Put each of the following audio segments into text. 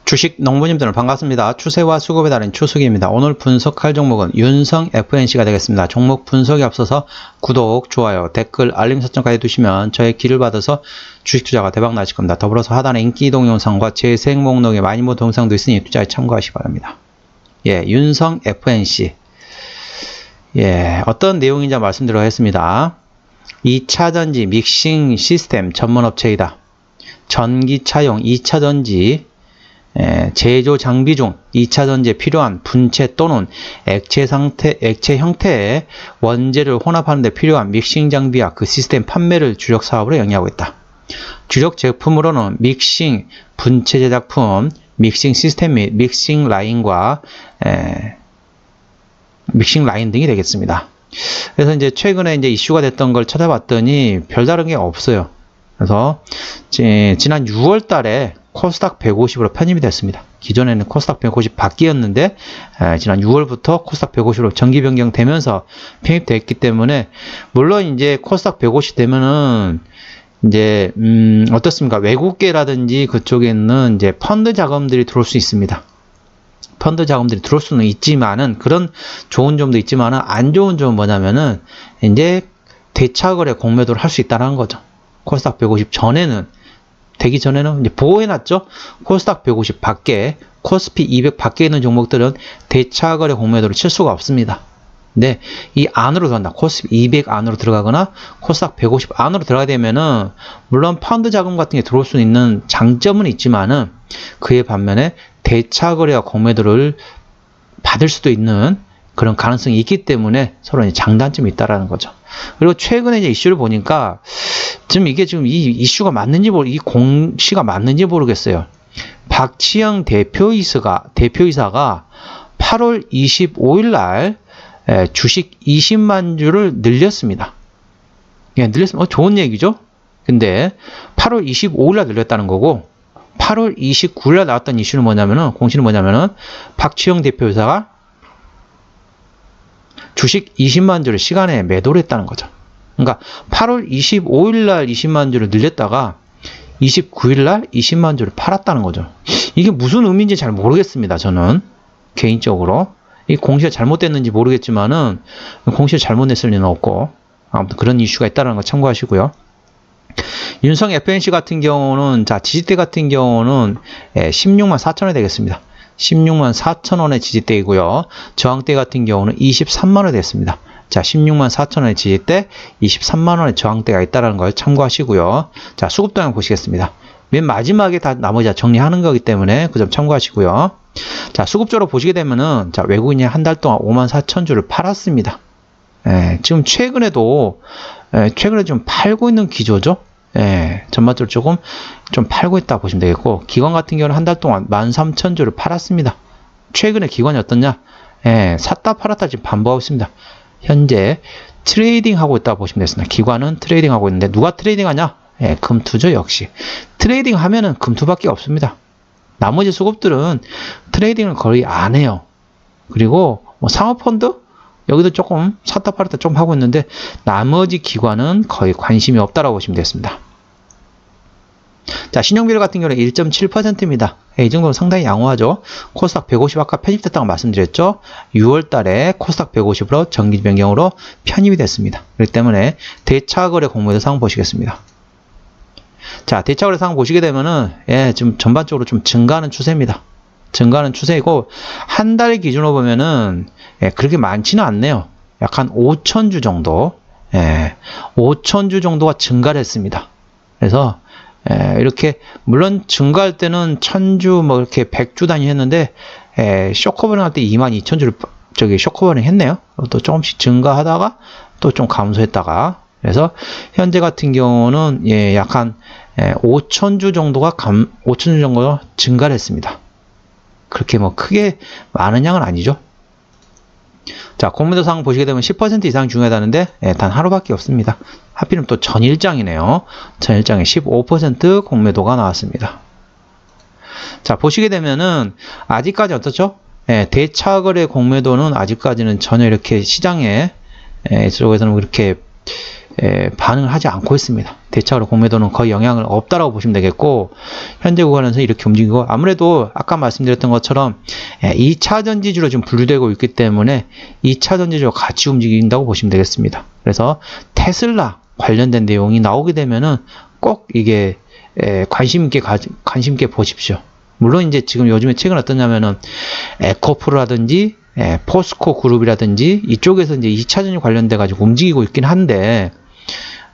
주식 농부님들 반갑습니다. 추세와 수급에 따른 추수기입니다. 오늘 분석할 종목은 윤성 FNC가 되겠습니다. 종목 분석에 앞서서 구독, 좋아요, 댓글, 알림 설정까지 두시면 저의 길을 받아서 주식 투자가 대박 나실 겁니다. 더불어서 하단에 인기 이동 영상과 재생 목록에 많이 모 동영상도 있으니 투자에 참고하시기 바랍니다. 윤성 FNC. 어떤 내용인지 말씀드리도록 하겠습니다. 2차전지 믹싱 시스템 전문업체이다. 전기차용 2차전지 제조 장비 중 2차전지에 필요한 분체 또는 액체 형태의 원재료를 혼합하는 데 필요한 믹싱 장비와 그 시스템 판매를 주력 사업으로 영위하고 있다. 주력 제품으로는 믹싱 분체 제작품, 믹싱 시스템 및 믹싱 라인과 믹싱 라인 등이 되겠습니다. 그래서 이제 최근에 이제 이슈가 됐던 걸 찾아봤더니 별다른 게 없어요. 그래서 지난 6월 달에 코스닥 150으로 편입이 됐습니다. 기존에는 코스닥 150 밖이었는데 지난 6월부터 코스닥 150으로 정기 변경되면서 편입됐기 때문에 물론 이제 코스닥 150 되면은 이제 어떻습니까? 외국계라든지 그쪽에 있는 이제 펀드 자금들이 들어올 수 있습니다. 펀드 자금들이 들어올 수는 있지만은 그런 좋은 점도 있지만은 안 좋은 점은 뭐냐면은 이제 대차거래 공매도를 할 수 있다는 거죠. 코스닥 150 되기 전에는 이제 보호해놨죠. 코스닥 150 밖에, 코스피 200 밖에 있는 종목들은 대차거래 공매도를 칠 수가 없습니다. 근데 이 안으로 들어간다. 코스피 200 안으로 들어가거나 코스닥 150 안으로 들어가게 되면은 물론 펀드 자금 같은 게 들어올 수 있는 장점은 있지만은 그에 반면에 대차거래와 공매도를 받을 수도 있는 그런 가능성이 있기 때문에 서로 이제 장단점이 있다라는 거죠. 그리고 최근에 이제 이슈를 보니까 지금 이게 지금 이 이슈가 맞는지 이 공시가 맞는지 모르겠어요. 박지영 대표이사가 8월 25일 날 주식 20만 주를 늘렸습니다. 늘렸으면 좋은 얘기죠. 근데 8월 25일 날 늘렸다는 거고 8월 29일 날 나왔던 이슈는 뭐냐면은 공시는 뭐냐면은 박지영 대표이사가 주식 20만 주를 시간에 매도를 했다는 거죠. 그러니까 8월 25일 날 20만 주를 늘렸다가 29일 날 20만 주를 팔았다는 거죠. 이게 무슨 의미인지 잘 모르겠습니다. 저는 개인적으로 이 공시가 잘못됐는지 모르겠지만은 공시가 잘못됐을 리는 없고 아무튼 그런 이슈가 있다는 거 참고하시고요. 윤성 FNC 같은 경우는 지지대 같은 경우는 16만 4천원이 되겠습니다. 16만 4천원의 지지대이고요. 저항대 같은 경우는 23만원이 됐습니다. 16만 4천원의 지지대, 23만원의 저항대가 있다는 걸 참고하시고요. 수급 동향 보시겠습니다. 맨 마지막에 다 나머지 정리하는 거기 때문에 그 점 참고하시고요. 수급적으로 보시게 되면은, 외국인이 한 달 동안 5만 4천 주를 팔았습니다. 지금 최근에도 좀 팔고 있는 기조죠. 전반적으로 좀 팔고 있다 보시면 되겠고, 기관 같은 경우는 한 달 동안 13,000주를 팔았습니다. 최근에 기관이 어떻냐? 샀다 팔았다 지금 반복하고 있습니다. 현재 트레이딩 하고 있다 보시면 되겠습니다. 기관은 트레이딩 하고 있는데 누가 트레이딩 하냐? 금투죠. 역시 트레이딩 하면은 금투밖에 없습니다. 나머지 수급들은 트레이딩을 거의 안 해요. 그리고 상업펀드 여기도 조금 샀다 팔았다 좀 하고 있는데 나머지 기관은 거의 관심이 없다라고 보시면 되겠습니다. 신용비율 같은 경우는 1.7%입니다. 이 정도는 상당히 양호하죠. 코스닥 150 아까 편입됐다고 말씀드렸죠. 6월 달에 코스닥 150으로 정기 변경으로 편입이 됐습니다. 그렇기 때문에 대차거래 공매도 상황 보시겠습니다. 대차거래 상황 보시게 되면은 지금 전반적으로 좀 증가하는 추세입니다. 증가하는 추세이고 한 달 기준으로 보면은 그렇게 많지는 않네요. 약 한 5,000주 정도 5,000주 정도가 증가를 했습니다. 그래서 이렇게 물론 증가할 때는 1,000주 뭐 이렇게 100주 단위 했는데 쇼커버링 할 때 22,000주를 쇼커버링 했네요. 또 조금씩 증가하다가 또 좀 감소했다가 그래서 현재 같은 경우는 약 한 5,000주 정도가 5,000주 정도가 증가를 했습니다. 그렇게 뭐 크게 많은 양은 아니죠. 공매도 상황 보시게 되면 10% 이상 중요하다는데 단 하루밖에 없습니다. 하필이면 또 전일장이네요. 전일장에 15% 공매도가 나왔습니다. 보시게 되면은 아직까지 어떻죠? 대차거래 공매도는 아직까지는 전혀 이렇게 시장에 쪽에서는 그렇게 반응을 하지 않고 있습니다. 대차로 공매도는 거의 영향을 없다라고 보시면 되겠고, 현재 구간에서 이렇게 움직이고, 아무래도 아까 말씀드렸던 것처럼 2차 전지주로 지금 분류되고 있기 때문에 2차 전지주와 같이 움직인다고 보시면 되겠습니다. 그래서 테슬라 관련된 내용이 나오게 되면은 꼭 이게 관심 있게 보십시오. 물론 이제 지금 요즘에 최근 어떠냐면은 에코프로라든지 포스코 그룹이라든지 이쪽에서 이제 2차 전지 관련돼 가지고 움직이고 있긴 한데,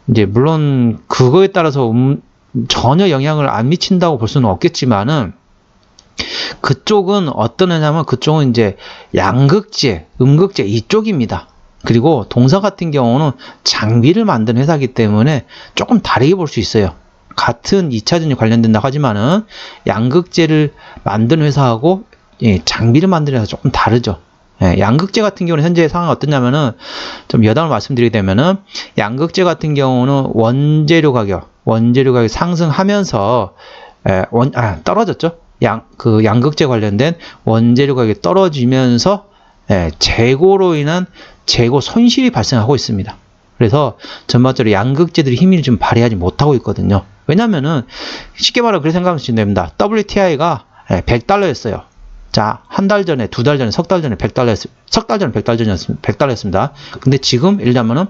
이제 물론 그거에 따라서 전혀 영향을 안 미친다고 볼 수는 없겠지만은, 그쪽은 어떤 애냐면 그쪽은 이제 양극재, 음극재 이쪽입니다. 그리고 동사 같은 경우는 장비를 만드는 회사이기 때문에 조금 다르게 볼 수 있어요. 같은 2차 전지 관련된다고 하지만은 양극재를 만드는 회사하고 장비를 만드는 회사 조금 다르죠. 양극재 같은 경우는 현재 상황이 어떠냐면은, 좀 여담을 말씀드리게 되면은, 양극재 같은 경우는 원재료 가격이 상승하면서 떨어졌죠. 양극재 관련된 원재료 가격이 떨어지면서 재고로 인한 재고 손실이 발생하고 있습니다. 그래서 전반적으로 양극재들이 힘을 좀 발휘하지 못하고 있거든요. 왜냐면은 쉽게 말하면 그렇게 생각하시면 됩니다. WTI가 100달러였어요. 자, 한 달 전에, 두 달 전에, 석 달 전에 100달러였습니다. 근데 지금 예를 들면은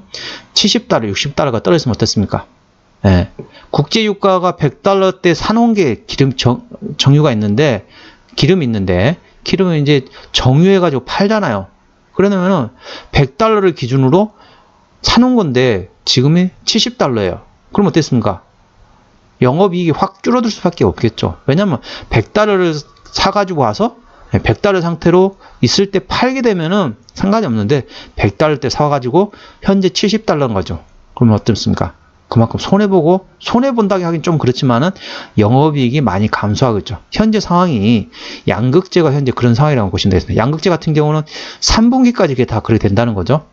70달러, 60달러가 떨어졌으면 어땠습니까? 국제유가가 100달러대 사놓은 게 정유가 있는데, 기름이 이제 정유해가지고 팔잖아요. 그러면은 100달러를 기준으로 사놓은 건데 지금이 70달러예요. 그럼 어땠습니까? 영업이익이 확 줄어들 수밖에 없겠죠. 왜냐면 100달러를 사가지고 와서 100달러 상태로 있을 때 팔게 되면은 상관이 없는데 100달러 때 사가지고 현재 70달러인 거죠. 그러면 어떻습니까? 그만큼 손해본다고 하긴 좀 그렇지만은 영업이익이 많이 감소하겠죠. 현재 상황이 양극재가 현재 그런 상황이라고 보시면 되겠습니다. 양극재 같은 경우는 3분기까지 이게 다 그렇게 된다는 거죠.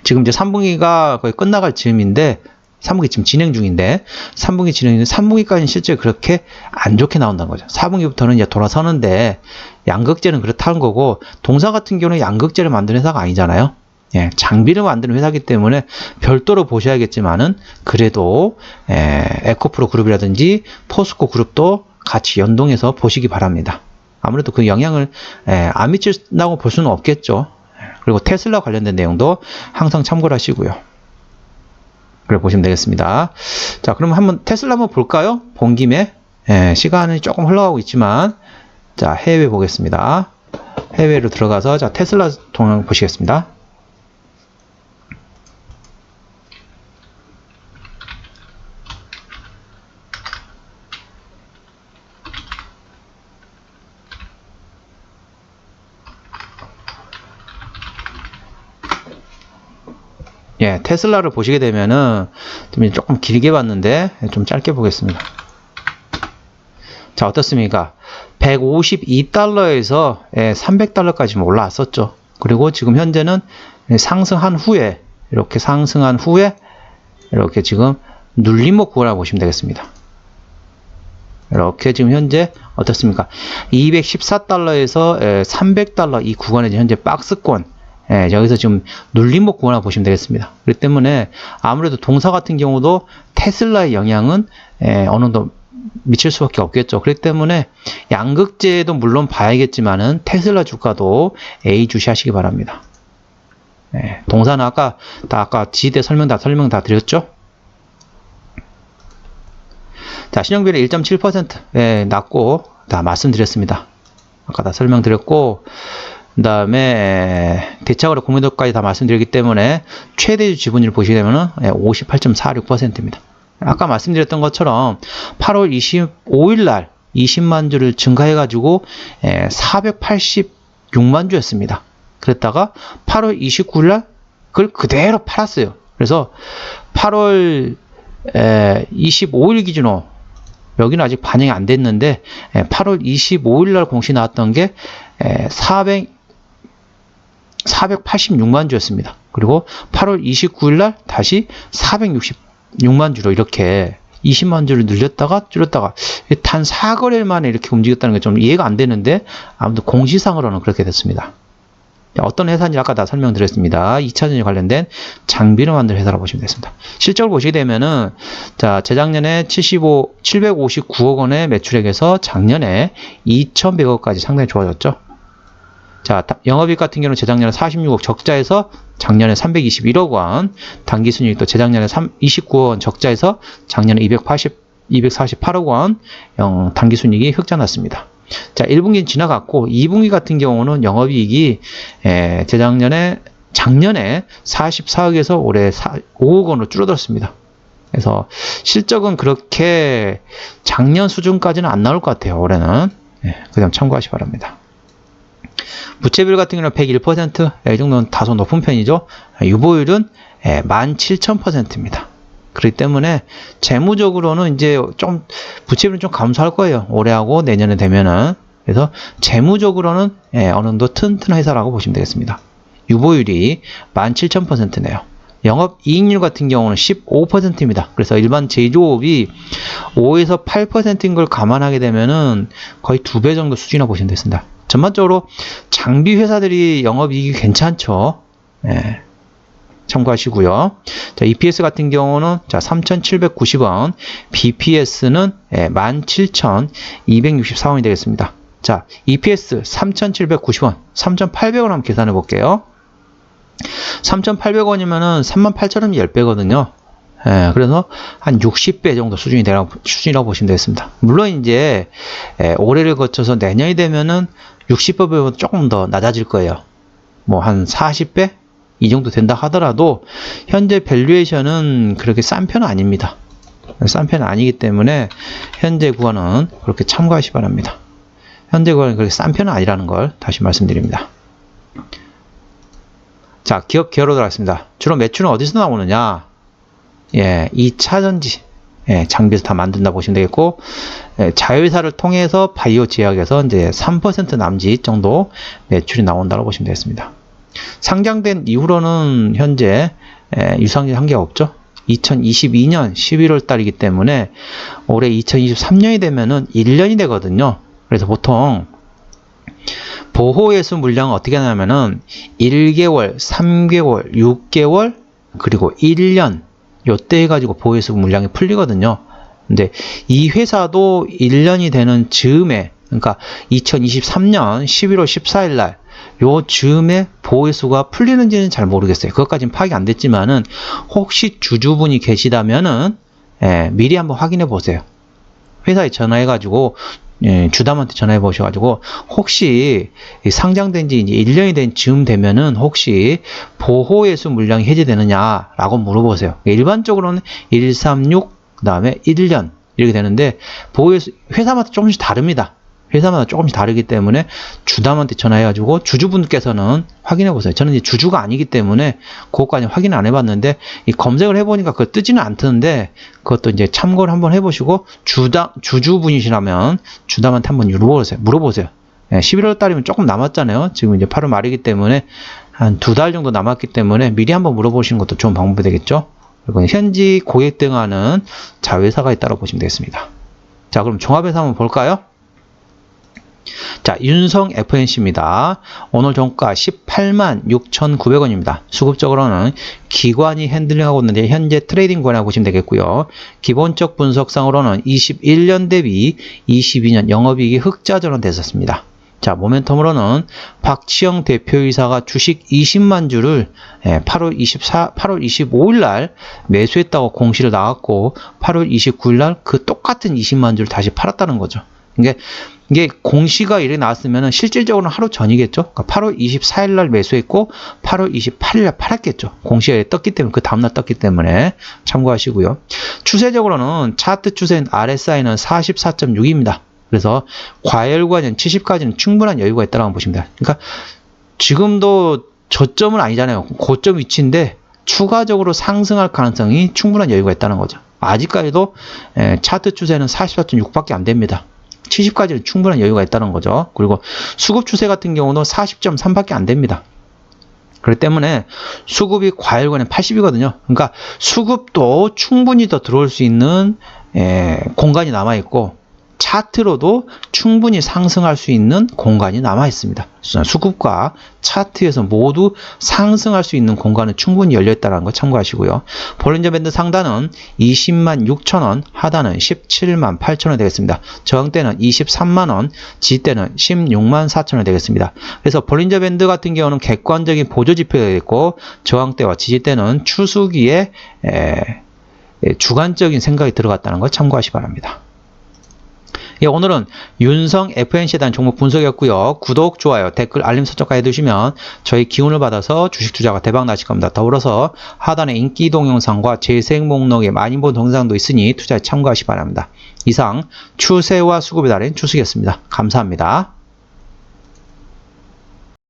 지금 이제 3분기가 거의 끝나갈 즈음인데, 3분기 지금 진행 중인데, 3분기까지는 실제 그렇게 안 좋게 나온다는 거죠. 4분기부터는 이제 돌아서는데, 양극재는 그렇다는 거고, 동사 같은 경우는 양극재를 만드는 회사가 아니잖아요. 장비를 만드는 회사이기 때문에 별도로 보셔야겠지만은, 그래도 에코프로 그룹이라든지 포스코 그룹도 같이 연동해서 보시기 바랍니다. 아무래도 그 영향을 안 미친다고 볼 수는 없겠죠. 그리고 테슬라 관련된 내용도 항상 참고를 하시고요. 그래 보시면 되겠습니다. 자, 그럼 한번 테슬라 한번 볼까요? 본 김에. 시간이 조금 흘러가고 있지만, 자, 해외 보겠습니다. 해외로 들어가서, 자, 테슬라 동향 보시겠습니다. 테슬라를 보시게 되면은 조금 길게 봤는데 좀 짧게 보겠습니다. 자, 어떻습니까? 152달러에서 300달러까지 올라왔었죠. 그리고 지금 현재는 상승한 후에 이렇게 지금 눌림목 구간을 보시면 되겠습니다. 이렇게 지금 현재 어떻습니까? 214달러에서 300달러 이 구간에 현재 박스권, 여기서 지금 눌림목 구간을 보시면 되겠습니다. 그렇기 때문에 아무래도 동사 같은 경우도 테슬라의 영향은 어느 정도 미칠 수밖에 없겠죠. 그렇기 때문에 양극재도 물론 봐야겠지만은 테슬라 주가도 A 주시 하시기 바랍니다. 동사는 아까 지대 설명 다 드렸죠. 자, 신용비율이 1.7% 낮고 다 말씀드렸습니다. 아까 다 설명드렸고, 그 다음에 대차거래 공매도까지 다 말씀드렸기 때문에 최대주 지분율 보시게 되면 58.46%입니다. 아까 말씀드렸던 것처럼 8월 25일 날 20만 주를 증가해가지고 486만 주였습니다. 그랬다가 8월 29일 날 그걸 그대로 팔았어요. 그래서 8월 25일 기준으로, 여기는 아직 반영이 안 됐는데 8월 25일 날 공시 나왔던 게 486만 주였습니다. 그리고 8월 29일 날 다시 466만 주로 이렇게 20만 주를 늘렸다가 줄였다가 단 4거래일 만에 이렇게 움직였다는 게 좀 이해가 안 되는데, 아무튼 공시상으로는 그렇게 됐습니다. 어떤 회사인지 아까 다 설명드렸습니다. 2차전지 관련된 장비를 만드는 회사라고 보시면 되겠습니다. 실적을 보시게 되면은, 자, 재작년에 759억 원의 매출액에서 작년에 2,100억까지 상당히 좋아졌죠. 자, 영업이익 같은 경우는 재작년에 46억 적자에서 작년에 321억 원, 당기순이익도 재작년에 29억 원 적자에서 작년에 248억 원, 당기순이익이 흑자 났습니다. 자, 1분기는 지나갔고 2분기 같은 경우는 영업이익이 작년에 44억에서 올해 5억 원으로 줄어들었습니다. 그래서 실적은 그렇게 작년 수준까지는 안 나올 것 같아요. 올해는. 그 점 참고하시기 바랍니다. 부채비율 같은 경우는 101%, 이 정도는 다소 높은 편이죠. 유보율은 17,000%입니다. 그렇기 때문에 재무적으로는 이제 좀 부채비율은 좀 감소할 거예요. 올해하고 내년에 되면은. 그래서 재무적으로는 어느 정도 튼튼한 회사라고 보시면 되겠습니다. 유보율이 17,000%네요. 영업이익률 같은 경우는 15%입니다. 그래서 일반 제조업이 5에서 8%인 걸 감안하게 되면은 거의 2배 정도 수준이라고 보시면 되겠습니다. 전반적으로 장비 회사들이 영업이익이 괜찮죠. 참고하시고요. 자, EPS 같은 경우는 자, 3,790원, BPS는 17,264원이 되겠습니다. 자, EPS 3,790원, 3,800원 한번 계산해 볼게요. 3,800원이면은 38,000원이 10배거든요. 그래서 한 60배 정도 수준이라고 보시면 되겠습니다. 물론 이제 올해를 거쳐서 내년이 되면은 60배보다 조금 더 낮아질 거예요. 뭐 한 40배? 이 정도 된다 하더라도 현재 밸류에이션은 그렇게 싼 편은 아닙니다. 싼 편은 아니기 때문에 현재 구간은 그렇게 참고하시기 바랍니다. 현재 구간은 그렇게 싼 편은 아니라는 걸 다시 말씀드립니다. 자, 기업 기여로 들어가겠습니다. 주로 매출은 어디서 나오느냐? 2차전지 장비에서 다 만든다 보시면 되겠고, 자회사를 통해서 바이오 제약에서 이제 3% 남짓 정도 매출이 나온다고 보시면 되겠습니다. 상장된 이후로는 현재 유상증 한 개가 없죠. 2022년 11월 달이기 때문에 올해 2023년이 되면은 1년이 되거든요. 그래서 보통 보호예수 물량은 어떻게 하냐면은 1개월, 3개월, 6개월, 그리고 1년 요때 해가지고 보호예수 물량이 풀리거든요. 근데 이 회사도 1년이 되는 즈음에, 그러니까 2023년 11월 14일 날 요 즈음에 보호예수가 풀리는지는 잘 모르겠어요. 그것까지는 파악이 안 됐지만은 혹시 주주분이 계시다면은 미리 한번 확인해 보세요. 회사에 전화해가지고 주담한테 전화해 보셔가지고 혹시 상장된 지 이제 1년이 된 즈음 되면은 혹시 보호예수 물량이 해제되느냐라고 물어보세요. 일반적으로는 136, 그 다음에 1년 이렇게 되는데 보호예수 회사마다 조금씩 다릅니다. 회사마다 조금씩 다르기 때문에 주담한테 전화해가지고 주주분께서는 확인해 보세요. 저는 이제 주주가 아니기 때문에 그것까지 확인 안 해봤는데 이 검색을 해보니까 그거 뜨지는 않던데 그것도 이제 참고를 한번 해보시고 주주분이시라면 주담한테 한번 물어보세요. 11월 달이면 조금 남았잖아요. 지금 이제 8월 말이기 때문에 한 2달 정도 남았기 때문에 미리 한번 물어보시는 것도 좋은 방법이 되겠죠. 그리고 현지 고액 등하는 자회사가 있다고 보시면 되겠습니다. 자, 그럼 종합해서 한번 볼까요? 자, 윤성 FNC입니다. 오늘 종가 186,900원입니다. 수급적으로는 기관이 핸들링하고 있는데 현재 트레이딩 구간이라고 보시면 되겠고요. 기본적 분석상으로는 21년 대비 22년 영업이익이 흑자 전환됐었습니다. 자, 모멘텀으로는 박치영 대표이사가 주식 20만 주를 8월 25일 날 매수했다고 공시를 나왔고 8월 29일 날 그 똑같은 20만 주를 다시 팔았다는 거죠. 이게 공시가 이렇게 나왔으면 실질적으로는 하루 전이겠죠. 그러니까 8월 24일 날 매수했고 8월 28일 날 팔았겠죠. 공시가 떴기 때문에 그 다음날 떴기 때문에 참고하시고요. 추세적으로는 차트 추세는 RSI는 44.6입니다. 그래서 과열구간 70까지는 충분한 여유가 있다고 보시면 돼요. 그러니까 지금도 저점은 아니잖아요. 고점 위치인데 추가적으로 상승할 가능성이 충분한 여유가 있다는 거죠. 아직까지도 차트 추세는 44.6밖에 안 됩니다. 70까지는 충분한 여유가 있다는 거죠. 그리고 수급 추세 같은 경우는 40.3밖에 안 됩니다. 그렇기 때문에 수급이 과열구간에 80이거든요. 그러니까 수급도 충분히 더 들어올 수 있는 공간이 남아있고 차트로도 충분히 상승할 수 있는 공간이 남아 있습니다. 수급과 차트에서 모두 상승할 수 있는 공간은 충분히 열려 있다는 거 참고하시고요. 볼린저 밴드 상단은 20만 6천원, 하단은 17만 8천원 되겠습니다. 저항대는 23만원, 지지대는 16만 4천원 되겠습니다. 그래서 볼린저 밴드 같은 경우는 객관적인 보조 지표가 되겠고, 저항대와 지지대는 추수기에 주관적인 생각이 들어갔다는 걸 참고하시 기 바랍니다. 예, 오늘은 윤성 FNC에 대한 종목 분석이었고요. 구독, 좋아요, 댓글, 알림 설정까지 해두시면 저희 기운을 받아서 주식 투자가 대박 나실 겁니다. 더불어서 하단에 인기 동영상과 재생 목록에 많이 본 동영상도 있으니 투자에 참고하시기 바랍니다. 이상 추세와 수급의 달인 추수기였습니다. 감사합니다.